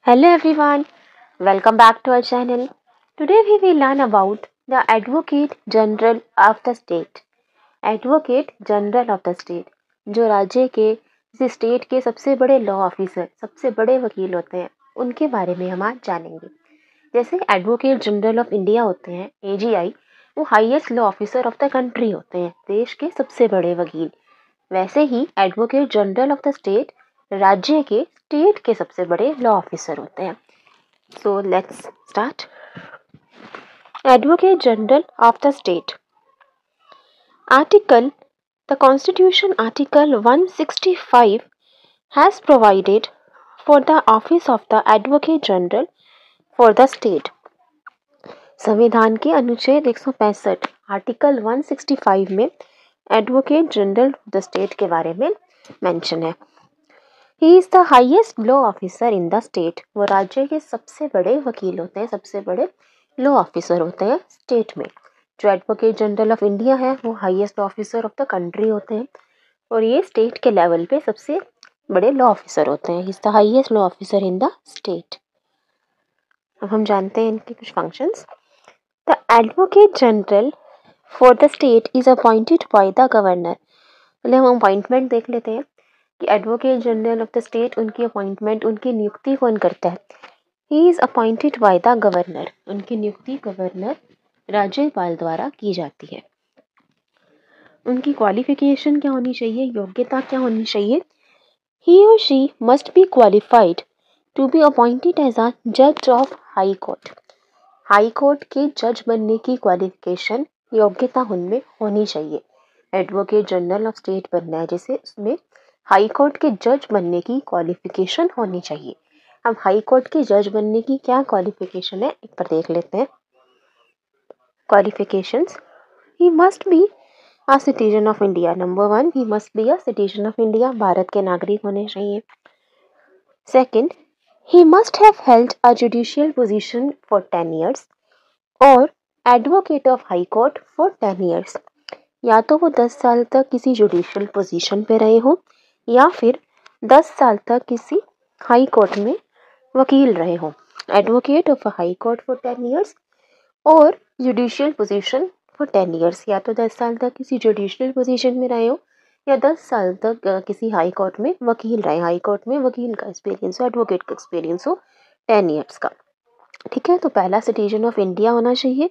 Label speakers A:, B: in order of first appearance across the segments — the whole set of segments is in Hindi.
A: Hello everyone, welcome back to our channel. Today we will learn about the Advocate General of the State. Advocate General of the State जो राज्य के किसी स्टेट के सबसे बड़े लॉ ऑफिसर सबसे बड़े वकील होते हैं उनके बारे में हम आज जानेंगे। जैसे एडवोकेट जनरल ऑफ इंडिया होते हैं एजीआई, वो highest law officer of the country होते हैं, देश के सबसे बड़े वकील। वैसे ही advocate general of the state राज्य के स्टेट के सबसे बड़े लॉ ऑफिसर होते हैं। So let's start. Advocate General of the State. Article The Constitution Article 165 has provided for the office of the Advocate General for the state. संविधान के अनुच्छेद 165 आर्टिकल 165 में advocate general of the state के बारे में मेंशन है। He is the highest law officer in the state. वो राज्य के सबसे बड़े वकील होते हैं, सबसे बड़े लॉ ऑफिसर होते हैं स्टेट में। जो एडवोकेट जनरल ऑफ इंडिया है वो highest officer of the country होते हैं और ये स्टेट के लेवल पे सबसे बड़े लॉ ऑफिसर होते हैं। He is the highest law officer in the state. अब हम जानते हैं इनके कुछ functions. The advocate general for the state is appointed by the governor. पहले हम अपॉइंटमेंट देख लेते हैं कि advocate general of the state उनकी अपॉइंटमेंट, उनकी नियुक्ति कौन करता है। ही is appointed by the governor. उनकी नियुक्ति गवर्नर राज्यपाल द्वारा की जाती है। उनकी क्वालिफिकेशन क्या होनी चाहिए, योग्यता क्या होनी चाहिए। ही और she must be qualified to be appointed as a जज of high court. High court के जज बनने की क्वालिफिकेशन, योग्यता उनमें होनी चाहिए। एडवोकेट जनरल ऑफ स्टेट बनना है जैसे उसमें हाई कोर्ट के जज बनने की क्वालिफिकेशन होनी चाहिए। अब हाई कोर्ट के जज बनने की क्या क्वालिफिकेशन है एक बार देख लेते हैं। Qualifications, he must be a citizen of India. Number 1, he must be a citizen of India, Bharat के नागरिक होने चाहिए। Second, he must have held a judicial position for 10 years और advocate of high court for 10 years। या तो वो 10 साल तक किसी जुडिशियल पोजीशन पे रहे हो या फिर 10 साल तक किसी हाई कोर्ट में वकील रहे हो। Advocate of high court for 10 years और जुडिशियल पोजीशन फॉर 10 years। या तो 10 साल तक किसी जुडिशियल पोजीशन में रहे हो या 10 साल तक किसी हाई कोर्ट में वकील रहे। हाई कोर्ट में वकील का एक्सपीरियंस हो, एडवोकेट का एक्सपीरियंस हो 10 years का। ठीक है, तो पहला सिटीजन ऑफ इंडिया होना चाहिए।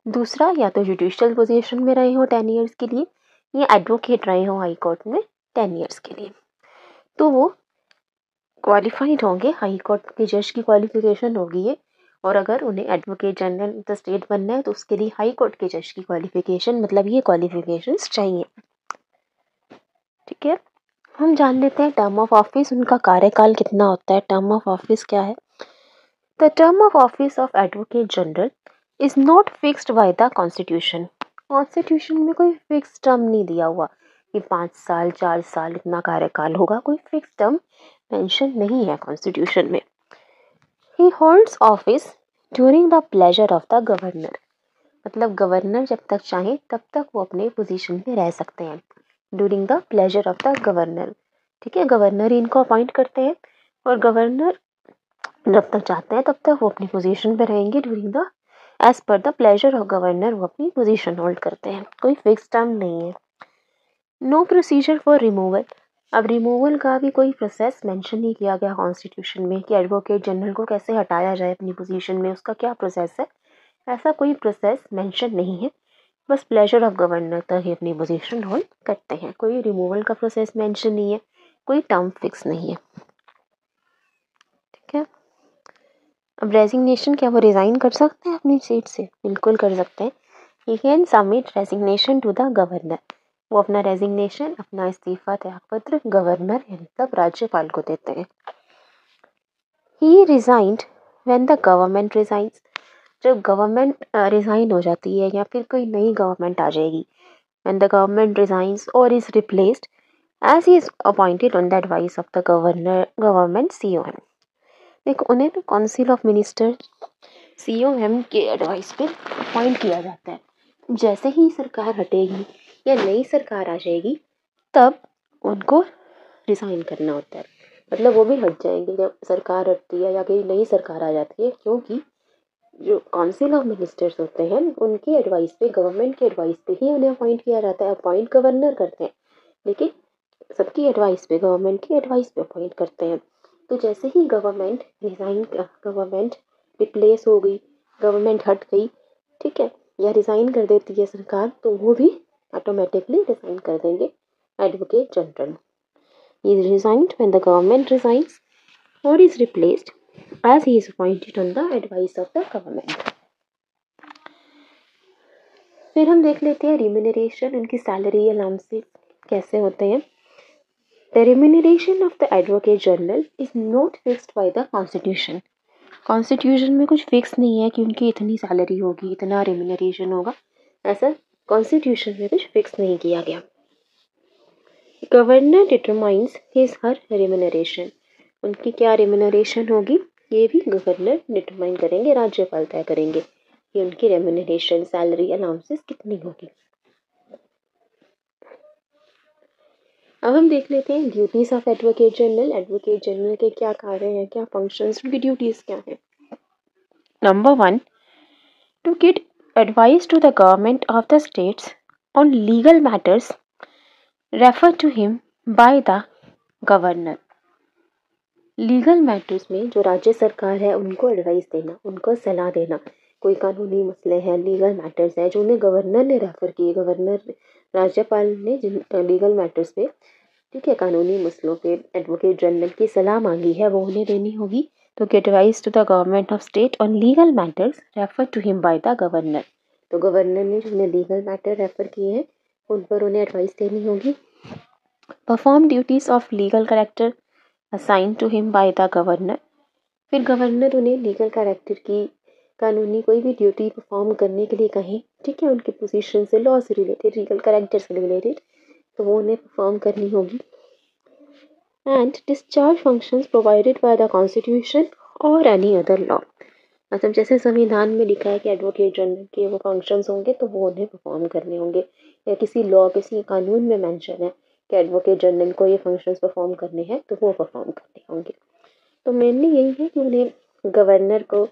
A: दूसरा, या तो जुडिशियल पोजीशन में रहे हो 10 years के लिए या एडवोकेट रहे हो हाई कोर्ट में 10 years के लिए, तो वो क्वालिफाइड होंगे। हाई कोर्ट के जज की क्वालिफिकेशन होगी ये। और अगर उन्हें advocate general of the state बनना है तो उसके लिए हाई कोर्ट के जज की क्वालिफिकेशन, मतलब ये क्वालिफिकेशंस चाहिए। ठीक है, हम जान लेते हैं टर्म ऑफ ऑफिस, उनका कार्यकाल कितना होता है। टर्म ऑफ ऑफिस क्या है। The term of office of advocate general is not fixed by the constitution. Constitution में कोई फिक्स टर्म नहीं दिया हुआ कि 5 साल 4 साल इतना कार्यकाल होगा, कोई फिक्स टर्म मेंशन नहीं है कॉन्स्टिट्यूशन में। ही holds office during the pleasure of the governor. मतलब गवर्नर जब तक चाहे तब तक वो अपने पोजीशन पे रह सकते हैं। During the pleasure of the governor. ठीक है, गवर्नर ही इनको अपॉइंट करते हैं और गवर्नर जब तक चाहते हैं तब तक वो अपनी पोजीशन पे रहेंगे। During the as per the pleasure of governor वो अपनी पोजीशन होल्ड करते हैं, कोई फिक्स टर्म नहीं है। No procedure for removal. अब रिमूवल का भी कोई प्रोसेस मेंशन नहीं किया गया कॉन्स्टिट्यूशन में कि एडवोकेट जनरल को कैसे हटाया जाए अपनी पोजीशन में, उसका क्या प्रोसेस है। ऐसा कोई प्रोसेस मेंशन नहीं है, बस प्लेजर ऑफ गवर्नर तक ही अपनी पोजीशन होल्ड करते हैं। कोई रिमूवल का प्रोसेस मेंशन नहीं है, कोई टर्म फिक्स नहीं है। ठीक है, अब रेजिग्नेशन, क्या वो रिज़ाइन कर सकते हैं अपनी सीट से। बिल्कुल कर सकते हैं। He can submit resignation to the governor. वो अपना रेजिग्नेशन, अपना इस्तीफा त्यागपत्र गवर्नर मतलब राज्यपाल को देते हैं। He resigned when the government resigns. जब गवर्नमेंट रिजाइन हो जाती है या फिर कोई नई गवर्नमेंट आ जाएगी, व्हेन द गवर्नमेंट रिजाइंस और is replaced as he is appointed on the advice of the government COM. देखो, उन्हें तो काउंसिल ऑफ मिनिस्टर सीओएम के एडवाइस पे अपॉइंट किया जाता है। जैसे ही सरकार हटेगी या नई सरकार आ जाएगी तब उनको रिजाइन करना होता है। मतलब वो भी हट जाएंगे जब सरकार हटती है या कोई नई सरकार आ जाती है, क्योंकि जो काउंसिल ऑफ मिनिस्टर्स होते हैं उनकी एडवाइस पे, गवर्नमेंट की एडवाइस पे ही उन्हें अपॉइंट किया जाता है। अपॉइंट गवर्नर करते हैं, लेकिन सबकी एडवाइस पे, गवर्नमेंट की एडवाइस पे अपॉइंट करते हैं। तो जैसे ही गवर्नमेंट रिप्लेस हो गई, गवर्नमेंट हट गई, ठीक है, या रिज़ाइन कर देती है सरकार, तो वो भी ऑटोमेटिकली रिज़ाइन कर देंगे advocate general. He is resigned when the government resigns और is replaced as he is appointed on the advice of the government। फिर हम देख लेते हैं रिम्यूनरेशन, उनकी सैलरी अलाउंसेस कैसे होते हैं। The remuneration of the advocate general is not fixed by the constitution. Constitution में कुछ फिक्स नहीं है कि उनकी इतनी सैलरी होगी, इतना रिम्यूनरेशन होगा, ऐसा कॉन्स्टिट्यूशन में कुछ फिक्स नहीं किया गया। Governor determines his her remuneration, उनकी क्या रिम्यूनरेशन होगी ये भी गवर्नर डिटरमाइन करेंगे, राज्यपाल तय करेंगे कि उनकी रेम्यूनरेशन, सैलरी, अलाउंसेस कितनी होगी। अब हम देख लेते हैं duties of advocate general. Advocate general के क्या कार्य हैं, क्या फंक्शंस, उनकी ड्यूटीज क्या हैं। Number 1, to give advice to the government of the states on legal matters refer to him by the governor. Legal matters में जो राज्य सरकार है उनको एडवाइस देना, उनको सलाह देना, कोई कानूनी मसले हैं, लीगल मैटर्स हैं जो उन्हें गवर्नर ने रेफर किए, गवर्नर, राज्यपाल ने जिन लीगल मैटर्स पे, ठीक है, कानूनी मसलों पे एडवोकेट जनरल की सलाह मांगी है, वो उन्हें देनी होगी। तो get advice to the government of state on legal matters refer to him by the governor. तो गवर्नर ने जो उन्हें लीगल मैटर रेफर किए हैं उन पर उन्हें एडवाइस देनी होगी। Perform duties of legal character assign to him by the governor. फिर गवर्नर उन्हें लीगल कैरेक्टर की कानूनी कोई भी ड्यूटी परफॉर्म करने के लिए कहें, ठीक है, उनके पोजीशन से, लॉ से रिलेटेड, लीगल कैरेक्टर से रिलेटेड, तो वो उन्हें परफॉर्म करनी होगी। And discharge functions provided by the constitution और एनी अदर लॉ। मतलब जैसे संविधान में लिखा है कि एडवोकेट जनरल के वो फंक्शंस होंगे तो वो उन्हें परफॉर्म करने होंगे, या किसी लॉ, किसी कानून में मेंशन है कि एडवोकेट जनरल को ये फंक्शंस परफॉर्म करने हैं तो वो परफॉर्म करने होंगे। तो मेनली यही है कि उन्हें गवर्नर को,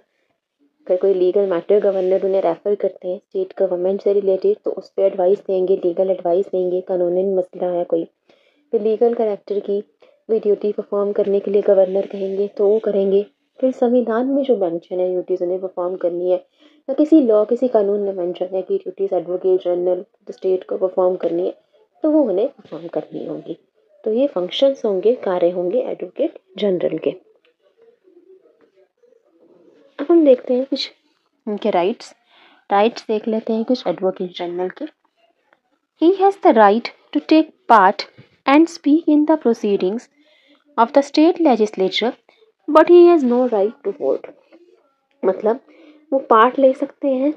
A: अगर कोई लीगल मैटर गवर्नर उन्हें रेफर करते हैं स्टेट गवर्नमेंट से रिलेटेड, तो उस पर एडवाइस देंगे, लीगल एडवाइस देंगे, कानूनी मसला है कोई, फिर लीगल कैरेक्टर की कोई ड्यूटी परफॉर्म करने के लिए गवर्नर कहेंगे तो वो करेंगे। फिर संविधान में जो मेंशन है ड्यूटीज उन्हें परफॉर्म करनी है, या किसी लॉ, किसी कानून में मेंशन है कि ड्यूटीज एडवोकेट जनरल स्टेट को परफॉर्म करनी है, तो वो उन्हें परफॉर्म करनी होगी। तो ये फंक्शंस होंगे, कार्य होंगे एडवोकेट जनरल के। अब हम देखते हैं कुछ उनके राइट्स देख लेते हैं कुछ एडवोकेट जनरल के। He has the right to take part and speak in the proceedings of the state legislature but he has no right to vote. मतलब वो पार्ट ले सकते हैं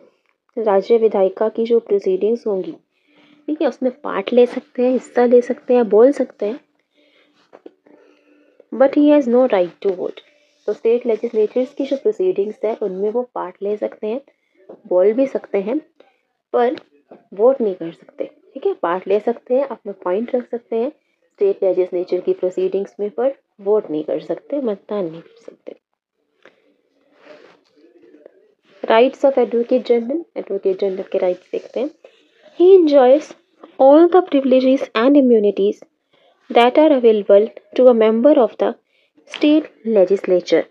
A: राज्य विधायिका की जो प्रोसीडिंग्स होंगी, ठीक है, उसमें पार्ट ले सकते हैं, हिस्सा ले सकते हैं, बोल सकते हैं, but he has no right to vote. तो स्टेट लेजिस्लेचर्स की जो प्रोसीडिंग्स है उनमें वो पार्ट ले सकते हैं, बोल भी सकते हैं, पर वोट नहीं कर सकते, ठीक है। पार्ट ले सकते हैं, अपना पॉइंट रख सकते हैं स्टेट लेजिस्लेचर की प्रोसीडिंग्स में, पर वोट नहीं कर सकते, मतदान नहीं कर सकते। राइट्स ऑफ एडवोकेट जनरल के राइट्स देखते हैं। He enjoys all the privileges and immunities that are available to a member of the state legislature.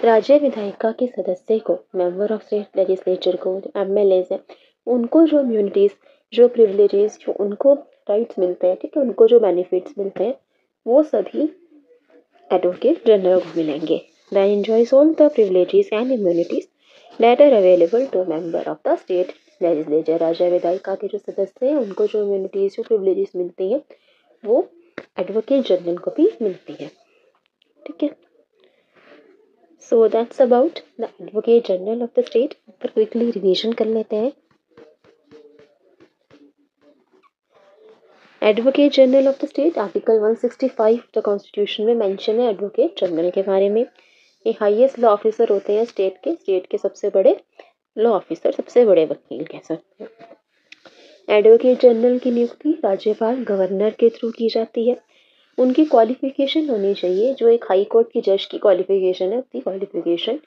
A: राज्य विधायिका के सदस्य को, मेंबर ऑफ स्टेट लेजिस्लेचर को, जो एमएलए हैं, उनको जो इम्यूनिटीज, जो प्रिविलेजेस, जो उनको राइट्स मिलते हैं, ठीक है, उनको जो बेनिफिट्स मिलते हैं, वो सभी एडवोकेट जनरल को मिलेंगे। Then enjoys all the privileges and immunities that are available to member of the state legislature. राज्य विधायिका के जो सदस्य हैं उनको जो इम्यूनिटीज, जो प्रिविलेजेस मिलती हैं वो एडवोकेट जनरल को भी मिलती है, ठीक है। So that's about the Advocate General of the state। पर क्विकली रिवीजन कर लेते हैं। Advocate general of the state, article 165 the constitution में मेंशन है एडवोकेट जनरल के बारे में। ये हाईएस्ट लॉ ऑफिसर होते हैं स्टेट के सबसे बड़े लॉ ऑफिसर, सबसे बड़े वकील कह सकते हैं। एडवोकेट जनरल की नियुक्ति राज्यपाल, गवर्नर के थ्रू की जाती है। उनकी क्वालिफ़िकेशन होनी चाहिए जो एक हाई कोर्ट की जज की क्वालिफ़िकेशन है, उतनी क्वालिफ़िकेशन,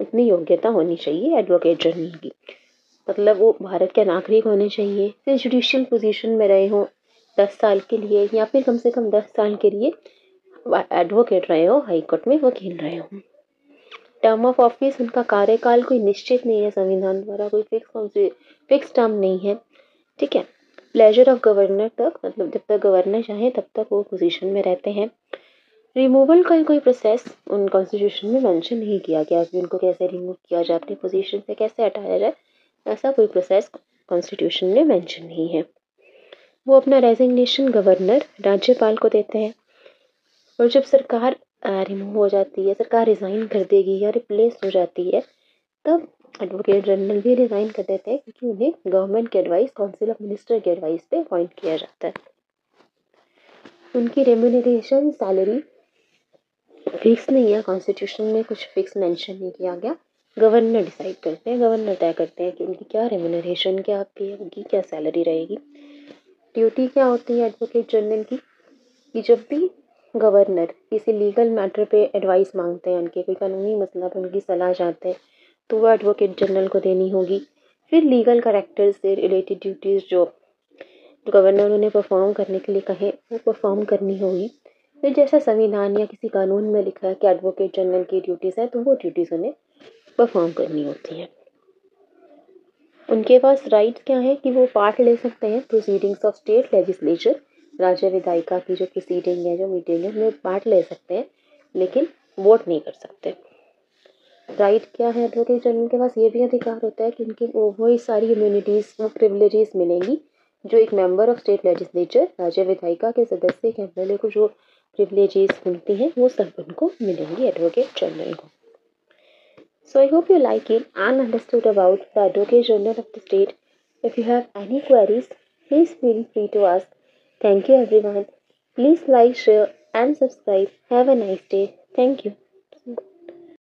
A: उतनी योग्यता होनी चाहिए एडवोकेट जनरल की। मतलब वो भारत के नागरिक होने चाहिए, फिर जुडिशियल पोजीशन में रहे हों 10 साल के लिए, या फिर कम से कम 10 साल के लिए एडवोकेट रहे हो, हाई कोर्ट में वकील रहे हो। टर्म ऑफ ऑफिस, उनका कार्यकाल कोई निश्चित नहीं है, संविधान द्वारा कोई फिक्स टर्म नहीं है, ठीक है। प्लेजर ऑफ गवर्नर तक, मतलब जब तक गवर्नर चाहे तब तक वो पोजीशन में रहते हैं। रिमूवल का कोई प्रोसेस उन कॉन्स्टिट्यूशन में मेंशन नहीं किया गया कि उनको कैसे रिमूव किया जाए, अपनी पोजीशन से कैसे हटाया जाए, ऐसा कोई प्रोसेस कॉन्स्टिट्यूशन में मेंशन नहीं है। वो अपना रेजिग्नेशन गवर्नर, राज्यपाल को देते हैं, और जब सरकार रिमूव हो जाती है, सरकार रिज़ाइन कर देगी या रिप्लेस हो जाती है, तब एडवोकेट जनरल भी रिज़ाइन कर देते हैं, क्योंकि उन्हें गवर्नमेंट के एडवाइस, काउंसिल ऑफ मिनिस्टर के एडवाइस पे अपॉइंट किया जाता है। उनकी रेम्यूनरेशन सैलरी फिक्स नहीं है, कॉन्स्टिट्यूशन में कुछ फिक्स मेंशन नहीं किया गया। गवर्नर डिसाइड करते हैं, गवर्नर तय करते हैं कि उनकी क्या रेम्यूनरेशन, क्या पे होगी, क्या सैलरी रहेगी। ड्यूटी क्या होती है एडवोकेट जनरल की, कि जब भी गवर्नर किसी लीगल मैटर पे एडवाइस मांगते हैं, उनके कोई कानूनी मसला पर उनकी सलाह चाहते हैं, तो वो एडवोकेट जनरल को देनी होगी। फिर लीगल करेक्टर से रिलेटेड ड्यूटीज़ जो गवर्नर उन्हें परफॉर्म करने के लिए कहें, वो परफॉर्म करनी होगी। फिर जैसा संविधान या किसी कानून में लिखा है कि एडवोकेट जनरल की ड्यूटीज़ है, तो वो ड्यूटीज़ उन्हें परफॉर्म करनी होती हैं। उनके पास राइट्स क्या है कि वो पार्ट ले सकते हैं प्रोसीडिंग्स ऑफ स्टेट लेजिस्लेचर, राज्य विधायिका की जो प्रोसीडिंग है, जो मीटिंग है, उसमें पार्ट ले सकते हैं, लेकिन वोट नहीं कर सकते। राइट क्या है एडवोकेट जनरल के पास, ये भी अधिकार होता है कि उनकी वही सारी इम्यूनिटीज़, वो प्रिविलेजेस मिलेंगी जो एक मेंबर ऑफ स्टेट लेजिस्लेचर, राज्य विधायिका के सदस्य के एमएलए को जो प्रिविलेजेस मिलती हैं, वो सब उनको मिलेंगी एडवोकेट जनरल को। So I hope you like it and understood about the Advocate General of the state. If you have any queries, please feel free to ask. Thank you everyone. Please like, share and subscribe. Have a nice day. Thank you.